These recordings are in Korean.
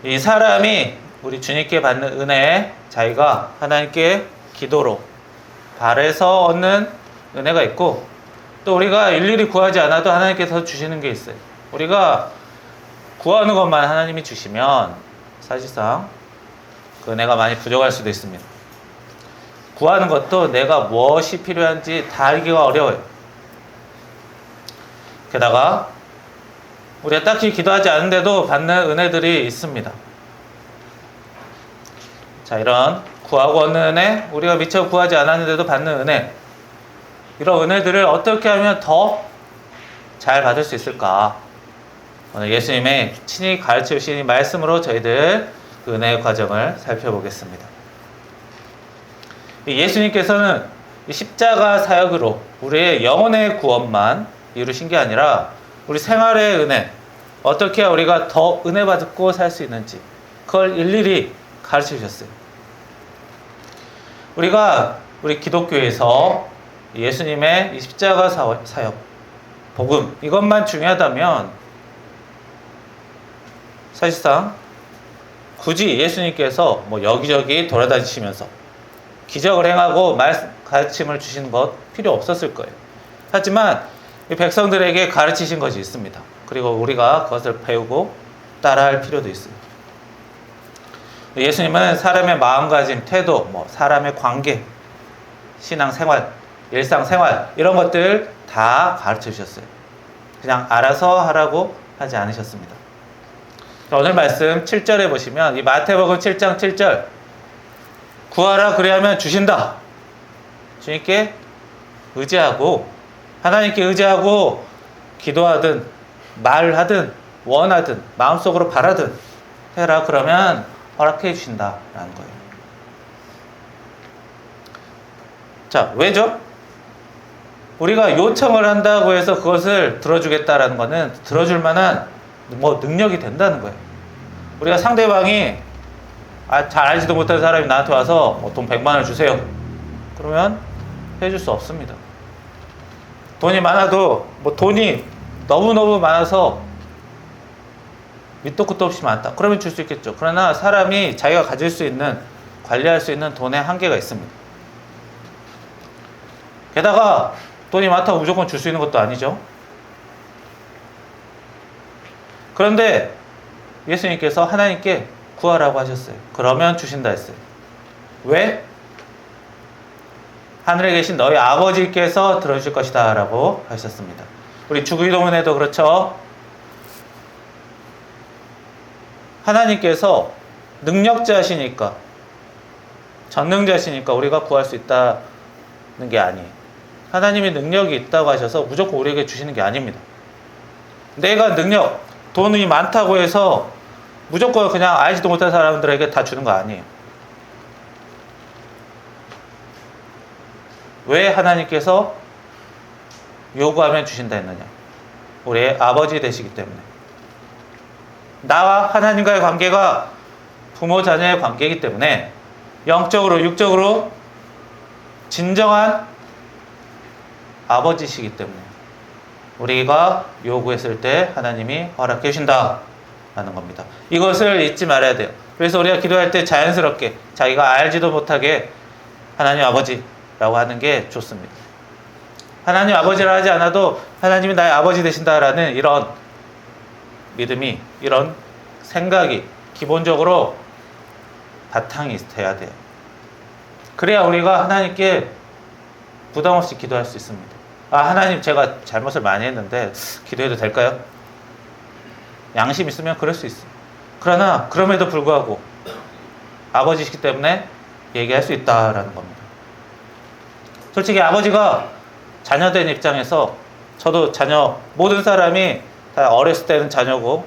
이 사람이 우리 주님께 받는 은혜, 자기가 하나님께 기도로 바래서 얻는 은혜가 있고, 또 우리가 일일이 구하지 않아도 하나님께서 주시는 게 있어요. 우리가 구하는 것만 하나님이 주시면 사실상 그 은혜가 많이 부족할 수도 있습니다. 구하는 것도 내가 무엇이 필요한지 다 알기가 어려워요. 게다가 우리가 딱히 기도하지 않은데도 받는 은혜들이 있습니다. 자, 이런 구하고 얻는 은혜, 우리가 미처 구하지 않았는데도 받는 은혜, 이런 은혜들을 어떻게 하면 더 잘 받을 수 있을까? 오늘 예수님의 친히 가르쳐 주신 이 말씀으로 저희들 그 은혜의 과정을 살펴보겠습니다. 예수님께서는 십자가 사역으로 우리의 영혼의 구원만 이루신 게 아니라 우리 생활의 은혜, 어떻게 해야 우리가 더 은혜 받고 살 수 있는지 그걸 일일이 가르쳐 주셨어요. 우리 기독교에서 예수님의 이 십자가 사역, 복음, 이것만 중요하다면 사실상 굳이 예수님께서 여기저기 돌아다니시면서 기적을 행하고 가르침을 주시는 것 필요 없었을 거예요. 하지만 이 백성들에게 가르치신 것이 있습니다. 그리고 우리가 그것을 배우고 따라할 필요도 있어요. 예수님은 사람의 마음가짐, 태도, 사람의 관계, 신앙생활, 일상생활 이런 것들 다 가르쳐 주셨어요. 그냥 알아서 하라고 하지 않으셨습니다. 오늘 말씀 7절에 보시면 이 마태복음 7장 7절, 구하라 그리하면 주신다. 주님께 의지하고 하나님께 의지하고 기도하든 말하든 원하든 마음속으로 바라든 해라, 그러면 허락해 주신다라는 거예요. 자, 왜죠? 우리가 요청을 한다고 해서 그것을 들어주겠다라는 것은 들어줄 만한 능력이 된다는 거예요. 우리가 상대방이 잘 알지도 못하는 사람이 나한테 와서 돈 100만 원을 주세요. 그러면 해줄 수 없습니다. 돈이 많아도 돈이 너무너무 많아서 밑도 끝도 없이 많다. 그러면 줄 수 있겠죠. 그러나 사람이 자기가 가질 수 있는, 관리할 수 있는 돈의 한계가 있습니다. 게다가 돈이 많다고 무조건 줄 수 있는 것도 아니죠. 그런데 예수님께서 하나님께 구하라고 하셨어요. 그러면 주신다 했어요. 왜? 하늘에 계신 너희 아버지께서 들어주실 것이다 라고 하셨습니다. 우리 주기도문에도 그렇죠. 하나님께서 능력자시니까, 전능자시니까 우리가 구할 수 있다는 게 아니에요. 하나님이 능력이 있다고 하셔서 무조건 우리에게 주시는 게 아닙니다. 내가 능력, 돈이 많다고 해서 무조건 그냥 알지도 못한 사람들에게 다 주는 거 아니에요. 왜 하나님께서 요구하면 주신다 했느냐? 우리의 아버지 되시기 때문에. 나와 하나님과의 관계가 부모 자녀의 관계이기 때문에 영적으로 육적으로 진정한 아버지시기 때문에 우리가 요구했을 때 하나님이 허락해 주신다 하는 겁니다. 이것을 잊지 말아야 돼요. 그래서 우리가 기도할 때 자연스럽게 자기가 알지도 못하게 하나님 아버지라고 하는 게 좋습니다. 하나님 아버지라 하지 않아도 하나님이 나의 아버지 되신다라는 이런 믿음이, 이런 생각이 기본적으로 바탕이 돼야 돼요. 그래야 우리가 하나님께 부담 없이 기도할 수 있습니다. 하나님, 제가 잘못을 많이 했는데 기도해도 될까요? 양심 있으면 그럴 수 있어요. 그러나 그럼에도 불구하고 아버지시기 때문에 얘기할 수 있다라는 겁니다. 솔직히 아버지가 자녀된 입장에서, 저도 모든 사람이 다 어렸을 때는 자녀고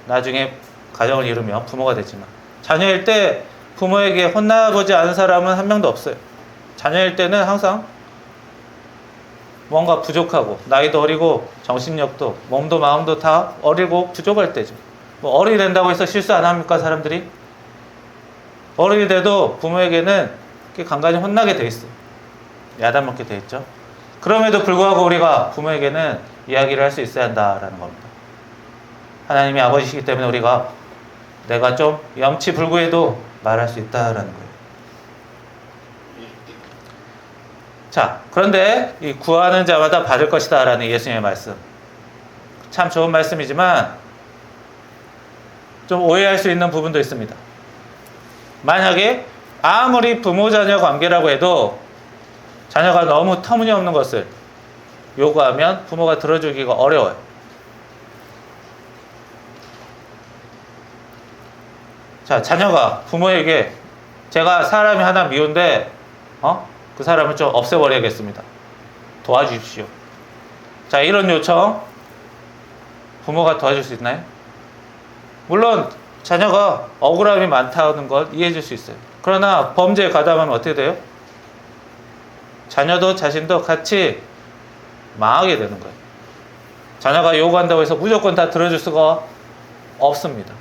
나중에 가정을 이루면 부모가 되지만, 자녀일 때 부모에게 혼나보지 않은 사람은 한 명도 없어요. 자녀일 때는 항상 뭔가 부족하고, 나이도 어리고 정신력도, 몸도 마음도 다 어리고 부족할 때죠. 어른이 된다고 해서 실수 안 합니까, 사람들이? 어른이 돼도 부모에게는 간간히 혼나게 돼 있어요. 야단먹게 돼 있죠. 그럼에도 불구하고 우리가 부모에게는 이야기를 할 수 있어야 한다라는 겁니다. 하나님이 아버지시기 때문에 우리가 내가 좀 염치불구해도 말할 수 있다라는 거예요. 자, 그런데 이 구하는 자마다 받을 것이다 라는 예수님의 말씀, 참 좋은 말씀이지만 좀 오해할 수 있는 부분도 있습니다. 만약에 아무리 부모 자녀 관계라고 해도 자녀가 너무 터무니없는 것을 요구하면 부모가 들어주기가 어려워요. 자, 자녀가 부모에게 제가 사람이 하나 미운데 그 사람을 좀 없애버려야겠습니다, 도와주십시오. 자, 이런 요청 부모가 도와줄 수 있나요? 물론 자녀가 억울함이 많다는 걸 이해해 줄 수 있어요. 그러나 범죄에 가담하면 어떻게 돼요? 자녀도 자신도 같이 망하게 되는 거예요. 자녀가 요구한다고 해서 무조건 다 들어줄 수가 없습니다.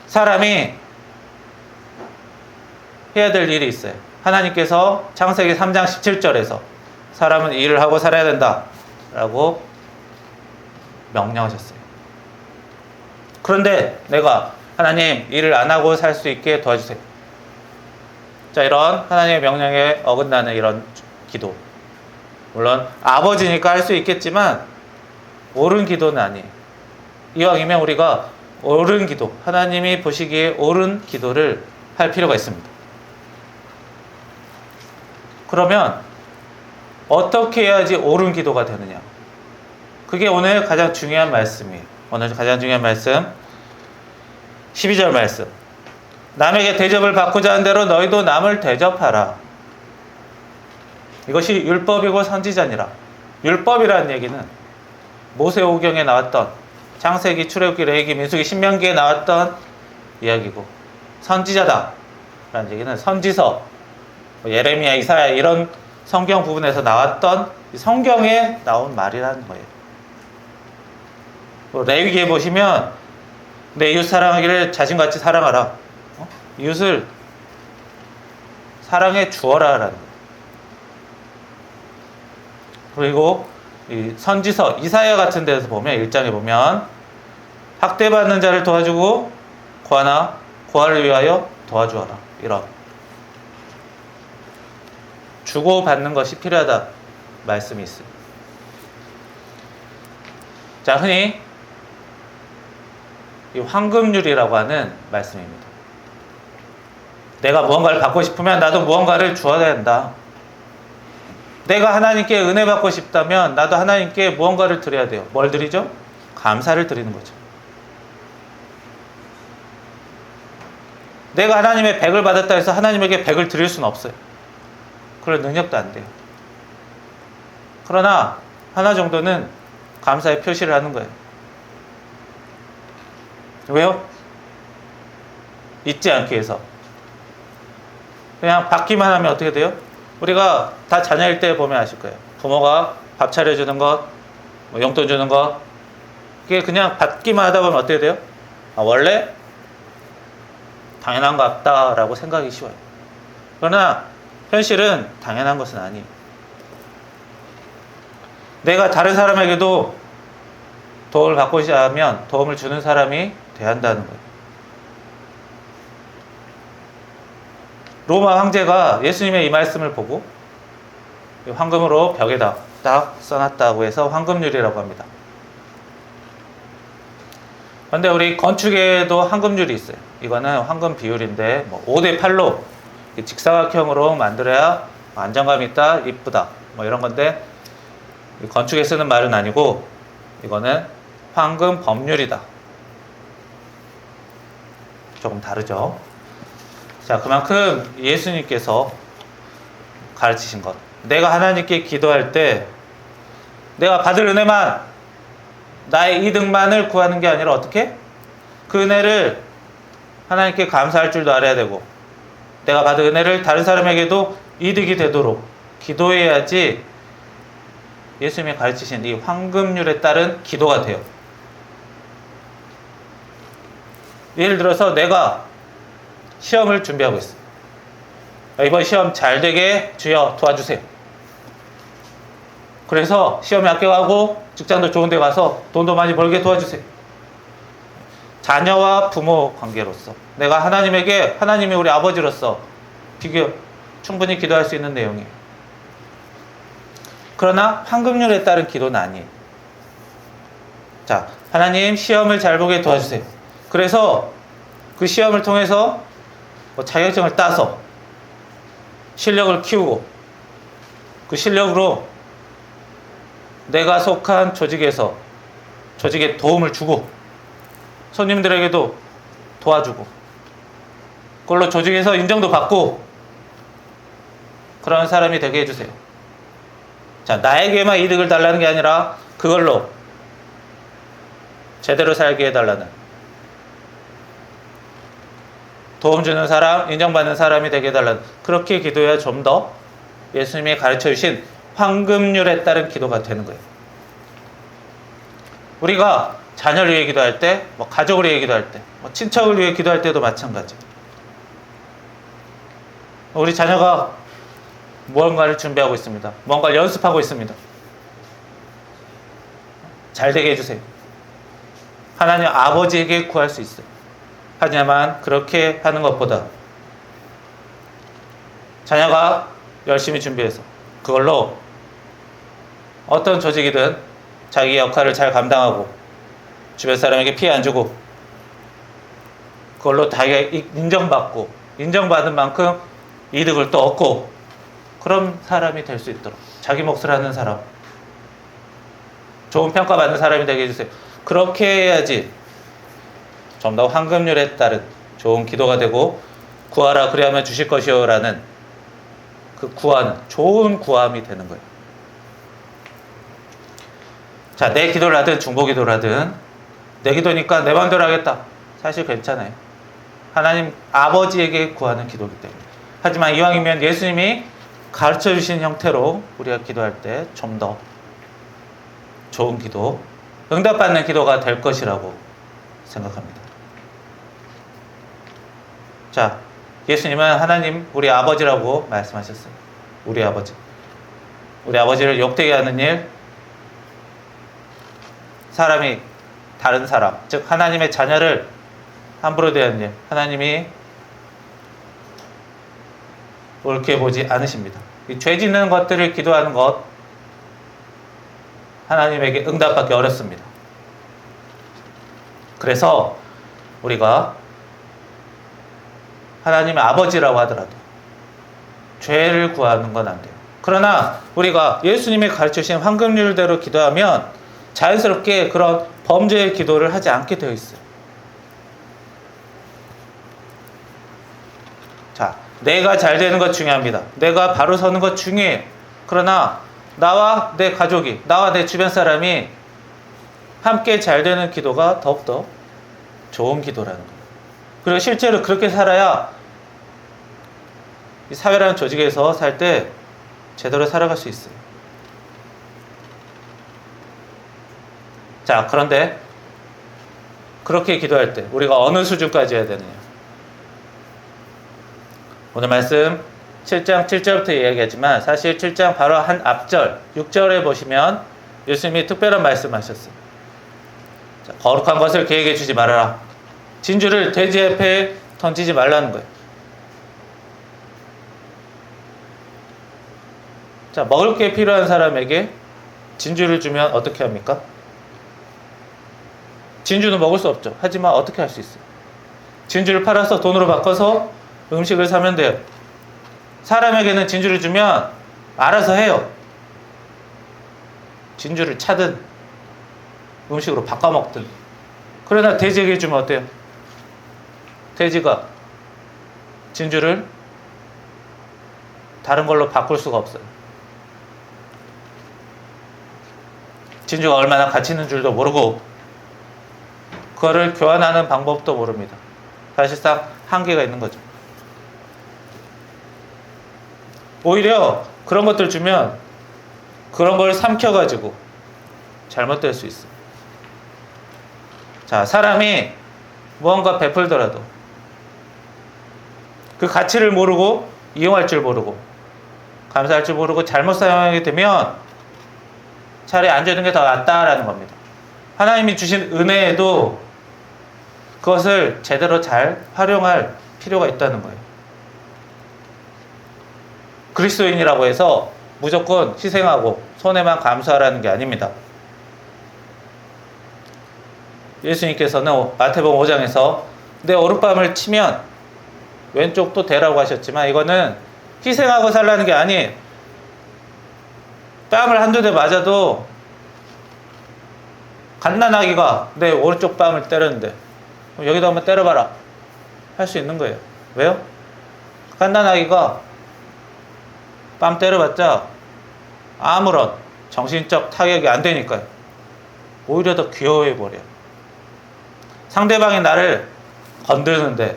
사람이 해야 될 일이 있어요. 하나님께서 창세기 3장 17절에서 사람은 일을 하고 살아야 된다 라고 명령하셨어요. 그런데 내가 하나님 일을 안 하고 살 수 있게 도와주세요. 자, 이런 하나님의 명령에 어긋나는 이런 기도, 물론 아버지니까 할 수 있겠지만 옳은 기도는 아니에요. 이왕이면 우리가 옳은 기도, 하나님이 보시기에 옳은 기도를 할 필요가 있습니다. 그러면 어떻게 해야지 옳은 기도가 되느냐? 그게 오늘 가장 중요한 말씀이에요. 오늘 가장 중요한 말씀 12절 말씀, 남에게 대접을 받고자 하는 대로 너희도 남을 대접하라. 이것이 율법이고 선지자니라. 율법이라는 얘기는 모세오경에 나왔던 창세기, 출애굽기, 레위기, 민수기, 신명기에 나왔던 이야기고, 선지자다 라는 얘기는 선지서, 예레미야, 이사야 이런 성경 부분에서 나왔던 성경에 나온 말이라는 거예요. 레위기에 보시면 내 이웃 사랑하기를 자신같이 사랑하라. 이웃을 사랑해 주어라 라는 거예요. 그리고 이 선지서 이사야 같은 데서 보면 1장에 보면 학대받는 자를 도와주고 고아를 위하여 도와주어라, 이런 주고받는 것이 필요하다 말씀이 있어요. 자, 흔히 이 황금률이라고 하는 말씀입니다. 내가 무언가를 받고 싶으면 나도 무언가를 주어야 된다. 내가 하나님께 은혜 받고 싶다면 나도 하나님께 무언가를 드려야 돼요. 뭘 드리죠? 감사를 드리는 거죠. 내가 하나님의 100을 받았다 해서 하나님에게 100을 드릴 수는 없어요. 그럴 능력도 안 돼요. 그러나 하나 정도는 감사의 표시를 하는 거예요. 왜요? 잊지 않기 위해서. 그냥 받기만 하면 어떻게 돼요? 우리가 다 자녀일 때 보면 아실 거예요. 부모가 밥 차려주는 것, 용돈 주는 것, 그게 그냥 받기만 하다 보면 어떻게 돼요? 원래 당연한 것 같다라고 생각이 쉬워요. 그러나 현실은 당연한 것은 아니에요. 내가 다른 사람에게도 도움을 받고자 하면 도움을 주는 사람이 돼야 한다는 거예요. 로마 황제가 예수님의 이 말씀을 보고 황금으로 벽에다 딱 써놨다고 해서 황금률이라고 합니다. 그런데 우리 건축에도 황금률이 있어요. 이거는 황금 비율인데 5대8로 직사각형으로 만들어야 안정감 있다, 이쁘다 이런 건데, 건축에 쓰는 말은 아니고 이거는 황금 법률이다. 조금 다르죠. 자, 그만큼 예수님께서 가르치신 것, 내가 하나님께 기도할 때 내가 받을 은혜만, 나의 이득만을 구하는 게 아니라 어떻게? 그 은혜를 하나님께 감사할 줄도 알아야 되고, 내가 받은 은혜를 다른 사람에게도 이득이 되도록 기도해야지 예수님이 가르치신 이 황금률에 따른 기도가 돼요. 예를 들어서 내가 시험을 준비하고 있어요. 이번 시험 잘 되게 주여 도와주세요. 그래서 시험에 합격하고 직장도 좋은 데 가서 돈도 많이 벌게 도와주세요. 자녀와 부모 관계로서 내가 하나님에게 하나님이 우리 아버지로서 충분히 기도할 수 있는 내용이에요. 그러나 황금률에 따른 기도는 아니에요. 자, 하나님 시험을 잘 보게 도와주세요. 그래서 그 시험을 통해서 자격증을 따서 실력을 키우고 그 실력으로 내가 속한 조직에서 조직에 도움을 주고 손님들에게도 도와주고 그걸로 조직에서 인정도 받고 그런 사람이 되게 해주세요. 자, 나에게만 이득을 달라는 게 아니라 그걸로 제대로 살게 해달라는, 도움 주는 사람, 인정받는 사람이 되게 해달라는, 그렇게 기도해야 좀 더 예수님이 가르쳐 주신 황금률에 따른 기도가 되는 거예요. 우리가 자녀를 위해 기도할 때, 가족을 위해 기도할 때, 친척을 위해 기도할 때도 마찬가지. 우리 자녀가 무언가를 준비하고 있습니다. 뭔가를 연습하고 있습니다. 잘 되게 해주세요. 하나님 아버지에게 구할 수 있어요. 하지만 그렇게 하는 것보다 자녀가 열심히 준비해서 그걸로 어떤 조직이든 자기 역할을 잘 감당하고 주변 사람에게 피해 안 주고 그걸로 자기가 인정받고 인정받은 만큼 이득을 또 얻고 그런 사람이 될 수 있도록 자기 몫을 하는 사람, 좋은 평가받는 사람이 되게 해주세요. 그렇게 해야지 좀 더 황금률에 따른 좋은 기도가 되고 구하라 그리하면 주실 것이요 라는 그 구하는 좋은 구함이 되는 거예요. 자, 내 기도를 하든 중보 기도를 하든 내 기도니까 내 마음대로 하겠다. 사실 괜찮아요. 하나님 아버지에게 구하는 기도이기 때문에. 하지만 이왕이면 예수님이 가르쳐 주신 형태로 우리가 기도할 때 좀 더 좋은 기도, 응답받는 기도가 될 것이라고 생각합니다. 자, 예수님은 하나님 우리 아버지라고 말씀하셨어요. 우리 아버지. 우리 아버지를 욕되게 하는 일, 사람이 다른 사람, 즉 하나님의 자녀를 함부로 대하는 일, 하나님이 옳게 보지 않으십니다. 이 죄 짓는 것들을 기도하는 것 하나님에게 응답받기 어렵습니다. 그래서 우리가 하나님의 아버지라고 하더라도 죄를 구하는 건 안 돼요. 그러나 우리가 예수님이 가르치신 황금률대로 기도하면 자연스럽게 그런 범죄의 기도를 하지 않게 되어 있어요. 자, 내가 잘 되는 것 중요합니다. 내가 바로 서는 것 중요해요. 그러나 나와 내 가족이, 나와 내 주변 사람이 함께 잘 되는 기도가 더욱더 좋은 기도라는 거예요. 그리고 실제로 그렇게 살아야 이 사회라는 조직에서 살 때 제대로 살아갈 수 있어요. 자, 그런데 그렇게 기도할 때 우리가 어느 수준까지 해야 되느냐? 오늘 말씀 7장 7절부터 이야기하지만 사실 7장 바로 한 앞절 6절에 보시면 예수님이 특별한 말씀하셨어요. 자, 거룩한 것을 그에게 주지 말아라. 진주를 돼지 앞에 던지지 말라는 거예요. 자, 먹을 게 필요한 사람에게 진주를 주면 어떻게 합니까? 진주는 먹을 수 없죠. 하지만 어떻게 할 수 있어요? 진주를 팔아서 돈으로 바꿔서 음식을 사면 돼요. 사람에게는 진주를 주면 알아서 해요. 진주를 차든 음식으로 바꿔 먹든. 그러나 돼지에게 주면 어때요? 돼지가 진주를 다른 걸로 바꿀 수가 없어요. 진주가 얼마나 가치 있는 줄도 모르고 그거를 교환하는 방법도 모릅니다. 사실상 한계가 있는 거죠. 오히려 그런 것들 주면 그런 걸 삼켜가지고 잘못될 수 있어요. 자, 사람이 무언가 베풀더라도 그 가치를 모르고 이용할 줄 모르고 감사할 줄 모르고 잘못 사용하게 되면 차라리 안 주는 게 더 낫다라는 겁니다. 하나님이 주신 은혜에도 그것을 제대로 잘 활용할 필요가 있다는 거예요. 그리스도인이라고 해서 무조건 희생하고 손해만 감수하라는 게 아닙니다. 예수님께서는 마태복음 5장에서 내 오른뺨을 치면 왼쪽도 대라고 하셨지만 이거는 희생하고 살라는 게 아니에요. 뺨을 한두 대 맞아도 갓난아기가 내 오른쪽 뺨을 때렸는데 여기도 한번 때려봐라 할 수 있는 거예요. 왜요? 갓난아기가 뺨 때려봤자 아무런 정신적 타격이 안 되니까요. 오히려 더 귀여워해 버려요. 상대방이 나를 건드는데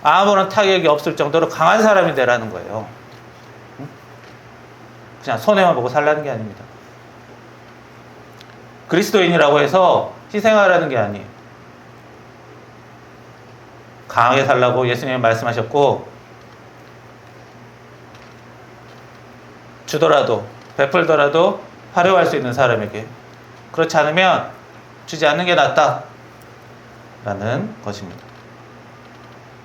아무런 타격이 없을 정도로 강한 사람이 되라는 거예요. 그냥 손해만 보고 살라는 게 아닙니다. 그리스도인이라고 해서 희생하라는 게 아니에요. 강하게 살라고 예수님이 말씀하셨고, 주더라도 베풀더라도 활용할 수 있는 사람에게, 그렇지 않으면 주지 않는 게 낫다 라는 것입니다.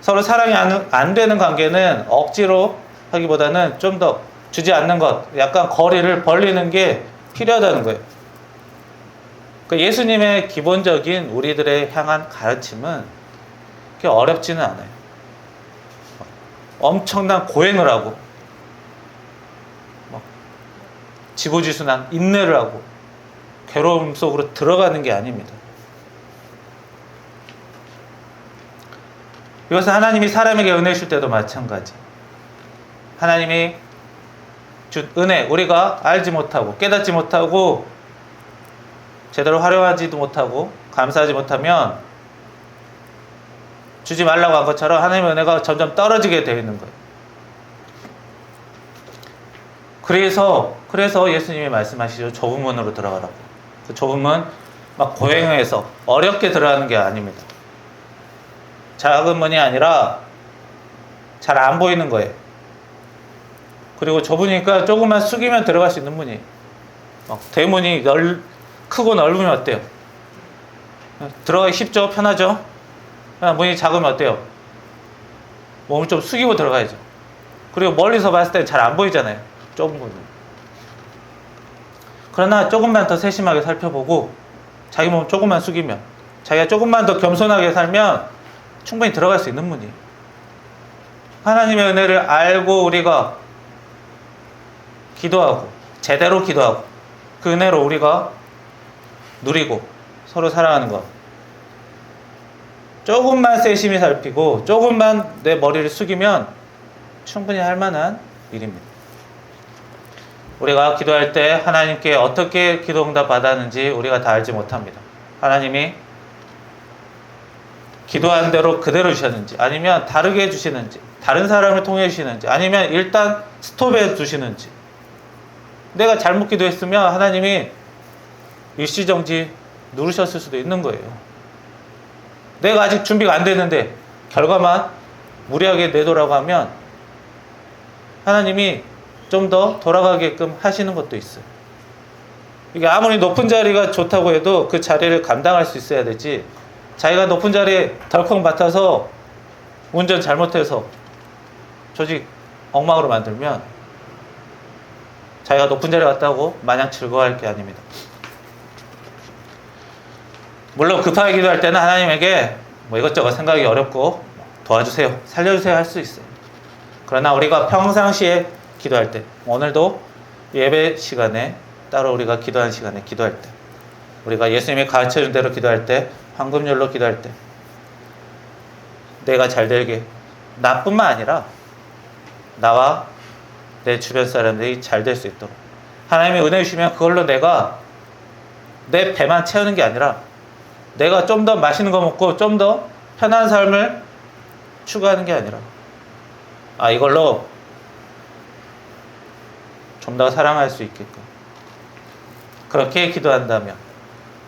서로 사랑이 안 되는 관계는 억지로 하기보다는 좀 더 주지 않는 것, 약간 거리를 벌리는 게 필요하다는 거예요. 그러니까 예수님의 기본적인 우리들의 향한 가르침은 그렇게 어렵지는 않아요. 엄청난 고행을 하고 지고지순한 인내를 하고 괴로움 속으로 들어가는 게 아닙니다. 이것은 하나님이 사람에게 은혜 줄 때도 마찬가지. 하나님이 준 은혜, 우리가 알지 못하고 깨닫지 못하고 제대로 활용하지도 못하고 감사하지 못하면 주지 말라고 한 것처럼 하나님의 은혜가 점점 떨어지게 되어 있는 거예요. 그래서 예수님이 말씀하시죠. 좁은 문으로 들어가라고. 그 좁은 문, 막 고행해서 어렵게 들어가는 게 아닙니다. 작은 문이 아니라 잘 안 보이는 거예요. 그리고 좁으니까 조금만 숙이면 들어갈 수 있는 문이에요. 대문이 크고 넓으면 어때요? 들어가기 쉽죠? 편하죠? 문이 작으면 어때요? 몸을 좀 숙이고 들어가야죠. 그리고 멀리서 봤을 때 잘 안 보이잖아요. 좁은 문은. 그러나 조금만 더 세심하게 살펴보고 자기 몸 조금만 숙이면, 자기가 조금만 더 겸손하게 살면 충분히 들어갈 수 있는 문이에요. 하나님의 은혜를 알고 우리가 기도하고 제대로 기도하고 그 은혜로 우리가 누리고 서로 사랑하는 것, 조금만 세심히 살피고 조금만 내 머리를 숙이면 충분히 할 만한 일입니다. 우리가 기도할 때 하나님께 어떻게 기도 응답 받았는지 우리가 다 알지 못합니다. 하나님이 기도한 대로 그대로 주셨는지, 아니면 다르게 해주시는지, 다른 사람을 통해 주시는지, 아니면 일단 스톱해 주시는지, 내가 잘못 기도했으면 하나님이 일시정지 누르셨을 수도 있는 거예요. 내가 아직 준비가 안 되는데 결과만 무리하게 내도라고 하면 하나님이 좀 더 돌아가게끔 하시는 것도 있어요. 이게 아무리 높은 자리가 좋다고 해도 그 자리를 감당할 수 있어야 되지, 자기가 높은 자리에 덜컹 맡아서 운전 잘못해서 조직 엉망으로 만들면 자기가 높은 자리에 갔다고 마냥 즐거워할 게 아닙니다. 물론 급하게 기도할 때는 하나님에게 이것저것 생각이 어렵고 도와주세요, 살려주세요 할 수 있어요. 그러나 우리가 평상시에 기도할 때, 오늘도 예배 시간에 따로 우리가 기도하는 시간에 기도할 때, 우리가 예수님이 가르쳐준 대로 기도할 때, 황금률로 기도할 때 내가 잘 되게, 나뿐만 아니라 나와 내 주변 사람들이 잘 될 수 있도록 하나님이 은혜 주시면 그걸로 내가 내 배만 채우는 게 아니라 내가 좀 더 맛있는 거 먹고 좀 더 편한 삶을 추구하는 게 아니라 이걸로 좀 더 사랑할 수 있게끔 그렇게 기도한다면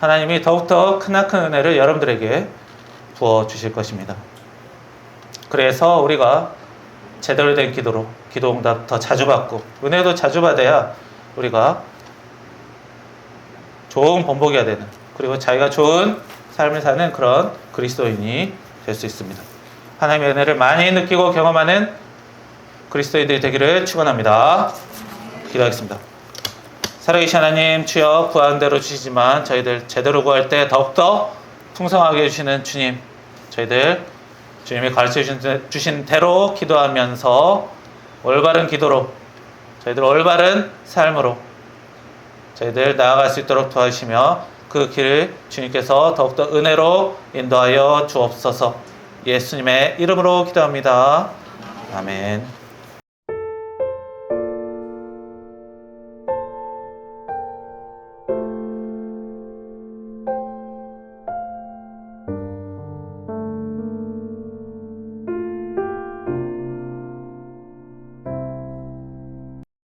하나님이 더욱더 크나큰 은혜를 여러분들에게 부어주실 것입니다. 그래서 우리가 제대로 된 기도로 기도 응답 더 자주 받고 은혜도 자주 받아야 우리가 좋은 본보기가 되는, 그리고 자기가 좋은 삶을 사는 그런 그리스도인이 될 수 있습니다. 하나님의 은혜를 많이 느끼고 경험하는 그리스도인들이 되기를 축원합니다. 기도하겠습니다. 살아계신 하나님, 주여 구하는 대로 주시지만 저희들 제대로 구할 때 더욱더 풍성하게 해주시는 주님, 저희들 주님이 가르쳐 주신 대로 기도하면서 올바른 기도로, 저희들 올바른 삶으로 저희들 나아갈 수 있도록 도와주시며 그 길을 주님께서 더욱더 은혜로 인도하여 주옵소서. 예수님의 이름으로 기도합니다. 아멘.